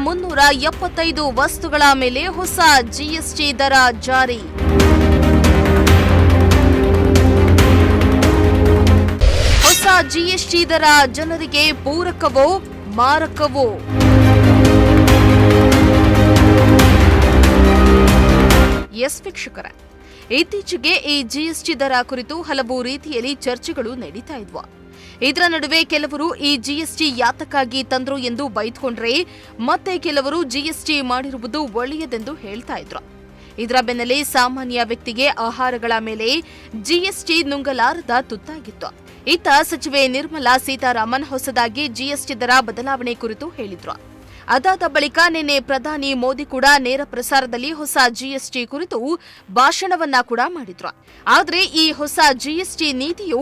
375 ವಸ್ತುಗಳ ಮೇಲೆ ಹೊಸ ಜಿಎಸ್ಟಿ ದರ ಜಾರಿ. ಹೊಸ ಜಿಎಸ್ಟಿ ದರ ಜನರಿಗೆ ಪೂರಕವೋ ಮಾರಕವೋ? ಎಸ್ ವೀಕ್ಷಕರೇ, ಇತ್ತೀಚೆಗೆ ಈ ಜಿಎಸ್ಟಿ ದರ ಕುರಿತು ಹಲವು ರೀತಿಯಲ್ಲಿ ಚರ್ಚೆಗಳು ನಡೀತಾ ಇದ್ವು. ಇದರ ನಡುವೆ ಕೆಲವರು ಈ ಜಿಎಸ್ಟಿ ಯಾತಕ್ಕಾಗಿ ತಂದ್ರು ಎಂದು ಬೈದ್ಕೊಂಡ್ರೆ, ಮತ್ತೆ ಕೆಲವರು ಜಿಎಸ್ಟಿ ಮಾಡಿರುವುದು ಒಳ್ಳೆಯದೆಂದು ಹೇಳ್ತಾ ಇದ್ರು. ಇದರ ಬೆನ್ನಲ್ಲೇ ಸಾಮಾನ್ಯ ವ್ಯಕ್ತಿಗೆ ಆಹಾರಗಳ ಮೇಲೆ ಜಿಎಸ್ಟಿ ನುಂಗಲಾರದ ತುತ್ತಾಗಿತ್ತು. ಇತ್ತ ಸಚಿವೆ ನಿರ್ಮಲಾ ಸೀತಾರಾಮನ್ ಹೊಸದಾಗಿ ಜಿಎಸ್ಟಿ ದರ ಬದಲಾವಣೆ ಕುರಿತು ಹೇಳಿದ್ರು. ಅದಾದ ಬಳಿಕ ನಿನ್ನೆ ಪ್ರಧಾನಿ ಮೋದಿ ಕೂಡ ನೇರ ಪ್ರಸಾರದಲ್ಲಿ ಹೊಸ ಜಿಎಸ್ಟಿ ಕುರಿತು ಭಾಷಣವನ್ನ ಕೂಡ ಮಾಡಿದ್ರು. ಆದ್ರೆ ಈ ಹೊಸ ಜಿಎಸ್ಟಿ ನೀತಿಯು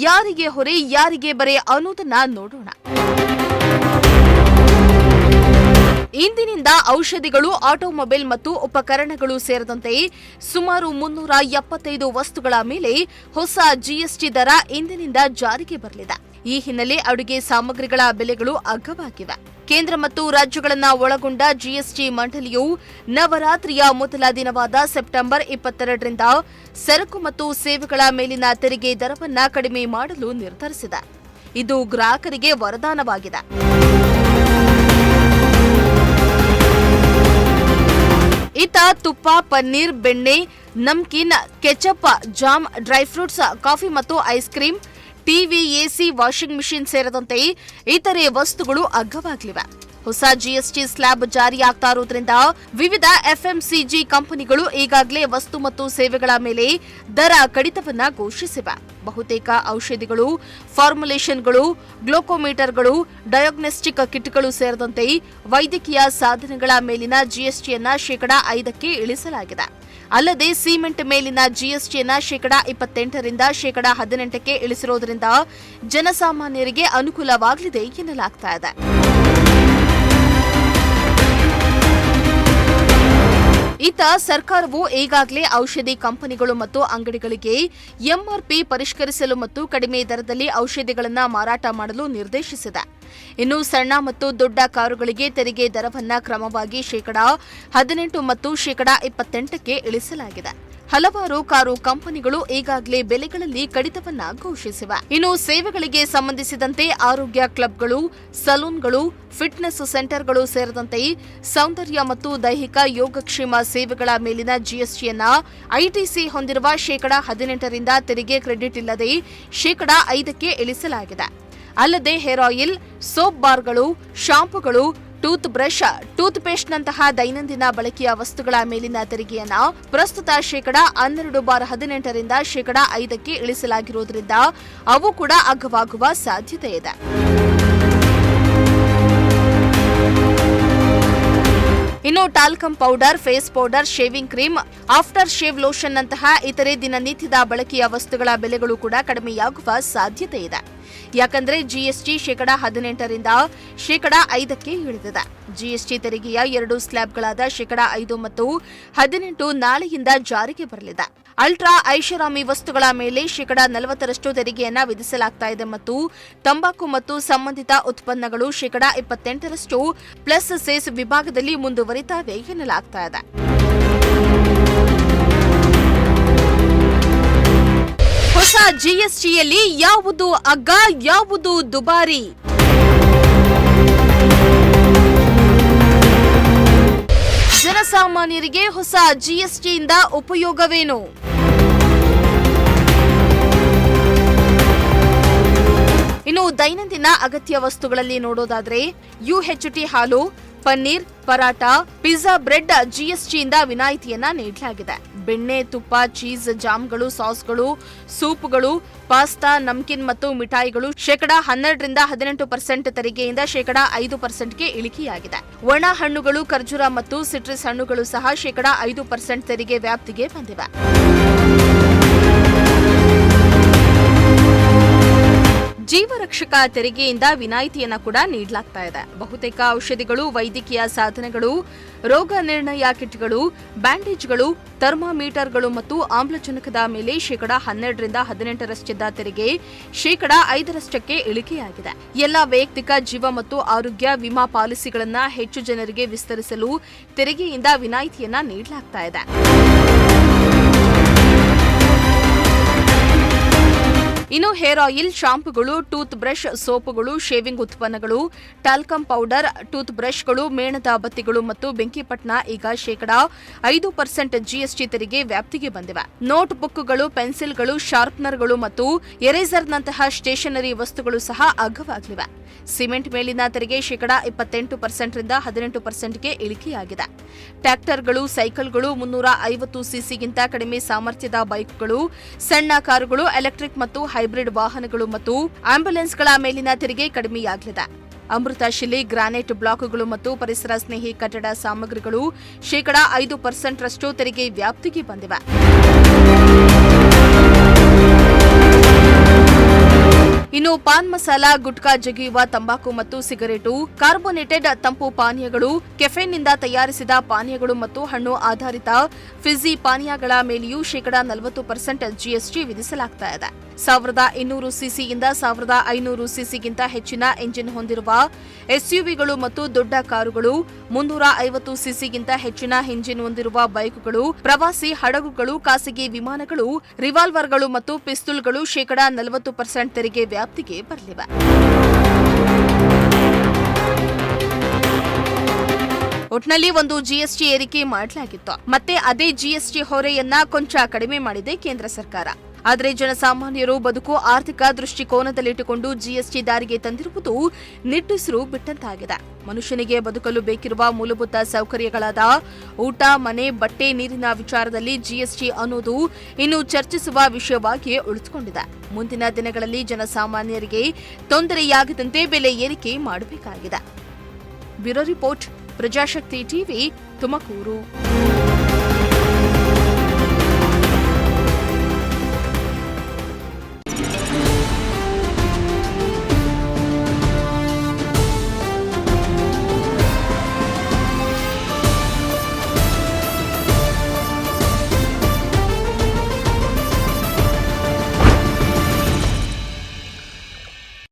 ಯಾರಿಗೆ ಹೊರೆ ಯಾರಿಗೆ ಬರೆ ಅನ್ನೋದನ್ನ ನೋಡೋಣ. ಇಂದಿನಿಂದ ಔಷಧಿಗಳು, ಆಟೋಮೊಬೈಲ್ ಮತ್ತು ಉಪಕರಣಗಳು ಸೇರಿದಂತೆ ಸುಮಾರು 375 ವಸ್ತುಗಳ ಮೇಲೆ ಹೊಸ ಜಿಎಸ್ಟಿ ದರ ಇಂದಿನಿಂದ ಜಾರಿಗೆ ಬರಲಿದೆ. ಈ ಹಿನ್ನೆಲೆ ಅಡುಗೆ ಸಾಮಗ್ರಿಗಳ ಬೆಲೆಗಳು ಅಗ್ಗವಾಗಿವೆ. ಕೇಂದ್ರ ಮತ್ತು ರಾಜ್ಯಗಳನ್ನ ಒಳಗೊಂಡ ಜಿಎಸ್ಟಿ ಮಂಡಳಿಯು ನವರಾತ್ರಿಯ ಮೊದಲ ದಿನವಾದ ಸೆಪ್ಟೆಂಬರ್ 22ರಿಂದ ಸರಕು ಮತ್ತು ಸೇವೆಗಳ ಮೇಲಿನ ತೆರಿಗೆ ದರವನ್ನ ಕಡಿಮೆ ಮಾಡಲು ನಿರ್ಧರಿಸಿದೆ. ಇದು ಗ್ರಾಹಕರಿಗೆ ವರದಾನವಾಗಿದೆ. ಇತ್ತ ತುಪ್ಪ, ಪನ್ನೀರ್, ಬೆಣ್ಣೆ, namkeen, ketchup, jam, dry fruits, coffee ಮತ್ತು ice cream, TV, AC, washing machine ಸೇರಿದಂತೆ ಇತರೆ ವಸ್ತುಗಳು ಅಗ್ಗವಾಗಲಿವೆ. ಹೊಸ ಜಿಎಸ್ಟಿ ಸ್ಲ್ಯಾಬ್ ಜಾರಿಯಾಗ್ತಾ ಇರುವುದರಿಂದ ವಿವಿಧ ಎಫ್ಎಂಸಿಜಿ ಕಂಪನಿಗಳು ಈಗಾಗಲೇ ವಸ್ತು ಮತ್ತು ಸೇವೆಗಳ ಮೇಲೆ ದರ ಕಡಿತವನ್ನ ಘೋಷಿಸಿವೆ. ಬಹುತೇಕ ಔಷಧಿಗಳು, ಫಾರ್ಮುಲೇಷನ್ಗಳು, ಗ್ಲೂಕೋಮೀಟರ್ಗಳು, ಡಯಾಗ್ನೋಸ್ಟಿಕ್ ಕಿಟ್ಗಳು ಸೇರಿದಂತೆ ವೈದ್ಯಕೀಯ ಸಾಧನಗಳ ಮೇಲಿನ ಜಿಎಸ್ಟಿಯನ್ನ ಶೇಕಡಾ 5ಕ್ಕೆ ಇಳಿಸಲಾಗಿದೆ. ಅಲ್ಲದೆ ಸಿಮೆಂಟ್ ಮೇಲಿನ ಜಿಎಸ್ಟಿಯನ್ನ ಶೇಕಡಾ 28ರಿಂದ ಶೇಕಡಾ 18ಕ್ಕೆ ಇಳಿಸಿರುವುದರಿಂದ ಜನಸಾಮಾನ್ಯರಿಗೆ ಅನುಕೂಲವಾಗಲಿದೆ ಎನ್ನಲಾಗ್ತಾ ಇದೆ. ಇತ್ತ ಸರ್ಕಾರವು ಈಗಾಗಲೇ ಔಷಧಿ ಕಂಪನಿಗಳು ಮತ್ತು ಅಂಗಡಿಗಳಿಗೆ ಎಂಆರ್ಪಿ ಪರಿಷ್ಕರಿಸಲು ಮತ್ತು ಕಡಿಮೆ ದರದಲ್ಲಿ ಔಷಧಿಗಳನ್ನು ಮಾರಾಟ ಮಾಡಲು ನಿರ್ದೇಶಿಸಿದೆ. ಇನ್ನು ಸಣ್ಣ ಮತ್ತು ದೊಡ್ಡ ಕಾರುಗಳಿಗೆ ತೆರಿಗೆ ದರವನ್ನು ಕ್ರಮವಾಗಿ ಶೇಕಡಾ 18 ಮತ್ತು ಶೇಕಡಾ 28ಕ್ಕೆ ಇಳಿಸಲಾಗಿದೆ. ಹಲವಾರು ಕಾರು ಕಂಪನಿಗಳು ಈಗಾಗಲೇ ಬೆಲೆಗಳಲ್ಲಿ ಕಡಿತವನ್ನ ಘೋಷಿಸಿವೆ. ಇನ್ನು ಸೇವೆಗಳಿಗೆ ಸಂಬಂಧಿಸಿದಂತೆ ಆರೋಗ್ಯ ಕ್ಲಬ್ಗಳು, ಸಲೂನ್ಗಳು, ಫಿಟ್ನೆಸ್ ಸೆಂಟರ್ಗಳು ಸೇರಿದಂತೆ ಸೌಂದರ್ಯ ಮತ್ತು ದೈಹಿಕ ಯೋಗಕ್ಷೇಮ ಸೇವೆಗಳ ಮೇಲಿನ ಜಿಎಸ್ಟಿಯನ್ನ ಐಟಿಸಿ ಹೊಂದಿರುವ ಶೇಕಡಾ 18ರಿಂದ ತೆರಿಗೆ ಕ್ರೆಡಿಟ್ ಇಲ್ಲದೆ ಶೇಕಡಾ 5ಕ್ಕೆ ಇಳಿಸಲಾಗಿದೆ. ಅಲ್ಲದೆ ಹೇರ್ ಆಯಿಲ್, ಸೋಪ್ ಬಾರ್ಗಳು, ಶಾಂಪೂಗಳು, ಟೂತ್ ಬ್ರಷ್, ಟೂತ್ ಪೇಸ್ಟ್ನಂತಹ ದೈನಂದಿನ ಬಳಕೆಯ ವಸ್ತುಗಳ ಮೇಲಿನ ತೆರಿಗೆಯನ್ನ ಪ್ರಸ್ತುತ ಶೇಕಡಾ 12/18ರಿಂದ ಶೇಕಡಾ 5ಕ್ಕೆ ಇಳಿಸಲಾಗಿರುವುದರಿಂದ ಅವು ಕೂಡ ಅಗ್ಗವಾಗುವ ಸಾಧ್ಯತೆ ಇದೆ. ಇನ್ನು talcum powder, face powder, shaving cream, after shave lotion ನಂತಹ ಇತರೆ ದಿನನಿತ್ಯದ ಬಳಕೆಯ ವಸ್ತುಗಳ ಬೆಲೆಗಳು ಕೂಡ ಕಡಿಮೆಯಾಗುವ ಸಾಧ್ಯತೆ ಇದೆ. ಯಾಕಂದ್ರೆ ಜಿಎಸ್ಟಿ ಶೇಕಡಾ 18ರಿಂದ ಶೇಕಡಾ 5ಕ್ಕೆ ಇಳಿದಿದೆ. ಜಿಎಸ್ಟಿ ತೆರಿಗೆಯ 2 ಸ್ಲ್ಯಾಬ್ಗಳಾದ ಶೇಕಡಾ 5 ಮತ್ತು 18 ನಾಳೆಯಿಂದ ಜಾರಿಗೆ ಬರಲಿದೆ. ಅಲ್ಟ್ರಾ ಐಷಾರಾಮಿ ವಸ್ತುಗಳ ಮೇಲೆ ಶೇಕಡಾ 40ರಷ್ಟು ತೆರಿಗೆಯನ್ನ ವಿಧಿಸಲಾಗ್ತಾ ಇದೆ ಮತ್ತು ತಂಬಾಕು ಮತ್ತು ಸಂಬಂಧಿತ ಉತ್ಪನ್ನಗಳು ಶೇಕಡಾ 28ರಷ್ಟು ಪ್ಲಸ್ ಸೆಸ್ ವಿಭಾಗದಲ್ಲಿ ಮುಂದುವರಿತಾವೆ ಎನ್ನಲಾಗ್ತಾ ಇದೆ. ಹೊಸ ಜಿಎಸ್ಟಿಯಲ್ಲಿ ಯಾವುದು ಅಗ್ಗ, ಯಾವುದು ದುಬಾರಿ? ಜನಸಾಮಾನ್ಯರಿಗೆ ಹೊಸ ಜಿಎಸ್ಟಿಯಿಂದ ಉಪಯೋಗವೇನು? ಇನ್ನು ದೈನಂದಿನ ಅಗತ್ಯ ವಸ್ತುಗಳಲ್ಲಿ ನೋಡೋದಾದ್ರೆ ಯುಎಚ್ಟಿ ಹಾಲು, ಪನ್ನೀರ್, ಪರಾಟ, ಪಿಜ್ಜಾ, ಬ್ರೆಡ್ ಜಿಎಸ್ಟಿಯಿಂದ ವಿನಾಯಿತಿಯನ್ನ ನೀಡಲಾಗಿದೆ. ಬೆಣ್ಣೆ, ತುಪ್ಪ, ಚೀಸ್, ಜಾಮ್ಗಳು, ಸಾಸ್ಗಳು, ಸೂಪ್ಗಳು, ಪಾಸ್ತಾ, ನಮ್ಕಿನ್ ಮತ್ತು ಮಿಠಾಯಿಗಳು ಶೇಕಡಾ 12ರಿಂದ 18% ತೆರಿಗೆಯಿಂದ ಶೇಕಡಾ 5%ಗೆ ಇಳಿಕೆಯಾಗಿದೆ. ಒಣ ಹಣ್ಣುಗಳು, ಖರ್ಜೂರ ಮತ್ತು ಸಿಟ್ರಸ್ ಹಣ್ಣುಗಳು ಸಹ ಶೇಕಡಾ 5% ತೆರಿಗೆ ವ್ಯಾಪ್ತಿಗೆ ಬಂದಿವೆ. ಜೀವರಕ್ಷಕ ತೆರಿಗೆಯಿಂದ ವಿನಾಯಿತಿಯನ್ನ ಕೂಡ ನೀಡಲಾಗ್ತಾ ಇದೆ. ಬಹುತೇಕ ಔಷಧಿಗಳು, ವೈದ್ಯಕೀಯ ಸಾಧನಗಳು, ರೋಗ ನಿರ್ಣಯ ಕಿಟ್ಗಳು, ಬ್ಯಾಂಡೇಜ್ಗಳು, ಥರ್ಮಾಮೀಟರ್ಗಳು ಮತ್ತು ಆಮ್ಲಜನಕದ ಮೇಲೆ 12% ರಿಂದ 18% ತೆರಿಗೆ 5% ಇಳಿಕೆಯಾಗಿದೆ. ಎಲ್ಲಾ ವೈಯಕ್ತಿಕ ಜೀವ ಮತ್ತು ಆರೋಗ್ಯ ವಿಮಾ ಪಾಲಿಸಿಗಳನ್ನ ಹೆಚ್ಚು ಜನರಿಗೆ ವಿಸ್ತರಿಸಲು ತೆರಿಗೆಯಿಂದ ವಿನಾಯಿತಿಯನ್ನ ನೀಡಲಾಗ್ತಾ ಇದೆ. ಇನ್ನು ಹೇರ್ ಆಯಿಲ್, ಶಾಂಪುಗಳು, ಟೂತ್ ಬ್ರಷ್, ಸೋಪುಗಳು, ಶೇವಿಂಗ್ ಉತ್ಪನ್ನಗಳು, ಟಾಲ್ಕಮ್ ಪೌಡರ್, ಟೂತ್ ಬ್ರಷ್ಗಳು, ಮೇಣದ ಬತ್ತಿಗಳು ಮತ್ತು ಬೆಂಕಿಪಟ್ಟಣ ಈಗ 5% ಜಿಎಸ್ಟಿ ತೆರಿಗೆ ವ್ಯಾಪ್ತಿಗೆ ಬಂದಿವೆ. ನೋಟ್ ಬುಕ್ಗಳು, ಪೆನ್ಸಿಲ್ಗಳು, ಶಾರ್ಪ್ನರ್ಗಳು ಮತ್ತು ಎರೇಸರ್ನಂತಹ ಸ್ಟೇಷನರಿ ವಸ್ತುಗಳು ಸಹ ಅಗ್ಗವಾಗಲಿವೆ. ಸಿಮೆಂಟ್ ಮೇಲಿನ ತೆರಿಗೆ 28% ರಿಂದ 18%ಗೆ ಇಳಿಕೆಯಾಗಿದೆ. ಟ್ರ್ಯಾಕ್ಟರ್ಗಳು, ಸೈಕಲ್ಗಳು, 350 ಸಿಸಿಗಿಂತ ಕಡಿಮೆ ಸಾಮರ್ಥ್ಯದ ಬೈಕ್ಗಳು, ಸಣ್ಣ ಕಾರುಗಳು, ಎಲೆಕ್ಟ್ರಿಕ್ ಮತ್ತು ಹೈಬ್ರಿಡ್ ವಾಹನಗಳು ಮತ್ತು ಆಂಬ್ಯುಲೆನ್ಸ್ಗಳ ಮೇಲಿನ ತೆರಿಗೆ ಕಡಿಮೆಯಾಗಲಿದೆ. ಅಮೃತಶಿಲೆ, ಗ್ರಾನೈಟ್ ಬ್ಲಾಕ್ಗಳು ಮತ್ತು ಪರಿಸರ ಸ್ನೇಹಿ ಕಟ್ಟಡ ಸಾಮಗ್ರಿಗಳು 5% ರಷ್ಟು ತೆರಿಗೆ ವ್ಯಾಪ್ತಿಗೆ ಬಂದಿವೆ. ಇನ್ನು ಪಾನ್ ಮಸಾಲ, ಗುಟ್ಕಾ ಜಗಿಯುವ ತಂಬಾಕು ಮತ್ತು ಸಿಗರೇಟು, ಕಾರ್ಬೋನೇಟೆಡ್ ತಂಪು ಪಾನೀಯಗಳು, ಕೆಫೆನ್ನಿಂದ ತಯಾರಿಸಿದ ಪಾನೀಯಗಳು ಮತ್ತು ಹಣ್ಣು ಆಧಾರಿತ ಫಿಜಿ ಪಾನೀಯಗಳ ಮೇಲೆಯೂ 40% ಜಿಎಸ್ಟಿ ವಿಧಿಸಲಾಗ್ತಾ ಇದೆ. 1200 ಸಿಸಿಯಿಂದ 1500 ಸಿಸಿಗಿಂತ ಹೆಚ್ಚಿನ ಎಂಜಿನ್ ಹೊಂದಿರುವ ಎಸ್ಯುವಿಗಳು ಮತ್ತು ದೊಡ್ಡ ಕಾರುಗಳು, 350 ಸಿಸಿಗಿಂತ ಹೆಚ್ಚಿನ ಎಂಜಿನ್ ಹೊಂದಿರುವ ಬೈಕ್ಗಳು, ಪ್ರವಾಸಿ ಹಡಗುಗಳು, ಖಾಸಗಿ ವಿಮಾನಗಳು, ರಿವಾಲ್ವರ್ಗಳು ಮತ್ತು ಪಿಸ್ತೂಲ್ಗಳು 40% ತೆರಿಗೆ ವ್ಯಾಪ್ತಿಗೆ ಬರಲಿವೆ. ಒಟ್ನಲ್ಲಿ ಒಂದು ಜಿಎಸ್ಟಿ ಏರಿಕೆ ಮಾಡಲಾಗಿತ್ತು. ಮತ್ತೆ ಅದೇ ಜಿಎಸ್ಟಿ ಹೊರೆಯನ್ನ ಕೊಂಚ ಕಡಿಮೆ ಮಾಡಿದೆ ಕೇಂದ್ರ ಸರ್ಕಾರ. ಆದರೆ ಜನಸಾಮಾನ್ಯರು ಬದುಕು ಆರ್ಥಿಕ ದೃಷ್ಟಿಕೋನದಲ್ಲಿಟ್ಟುಕೊಂಡು ಜಿಎಸ್ಟಿ ದಾರಿಗೆ ತಂದಿರುವುದು ನಿಟ್ಟುಸಿರು ಬಿಟ್ಟಂತಾಗಿದೆ. ಮನುಷ್ಯನಿಗೆ ಬದುಕಲು ಬೇಕಿರುವ ಮೂಲಭೂತ ಸೌಕರ್ಯಗಳಾದ ಊಟ, ಮನೆ, ಬಟ್ಟೆ, ನೀರಿನ ವಿಚಾರದಲ್ಲಿ ಜಿಎಸ್ಟಿ ಅನ್ನೋದು ಇನ್ನು ಚರ್ಚಿಸುವ ವಿಷಯವಾಗಿಯೇ ಉಳಿದುಕೊಂಡಿದೆ. ಮುಂದಿನ ದಿನಗಳಲ್ಲಿ ಜನಸಾಮಾನ್ಯರಿಗೆ ತೊಂದರೆಯಾಗದಂತೆ ಬೆಲೆ ಏರಿಕೆ ಮಾಡಬೇಕಾಗಿದೆ. Bureau report, Prajashakti TV, Tumakuru.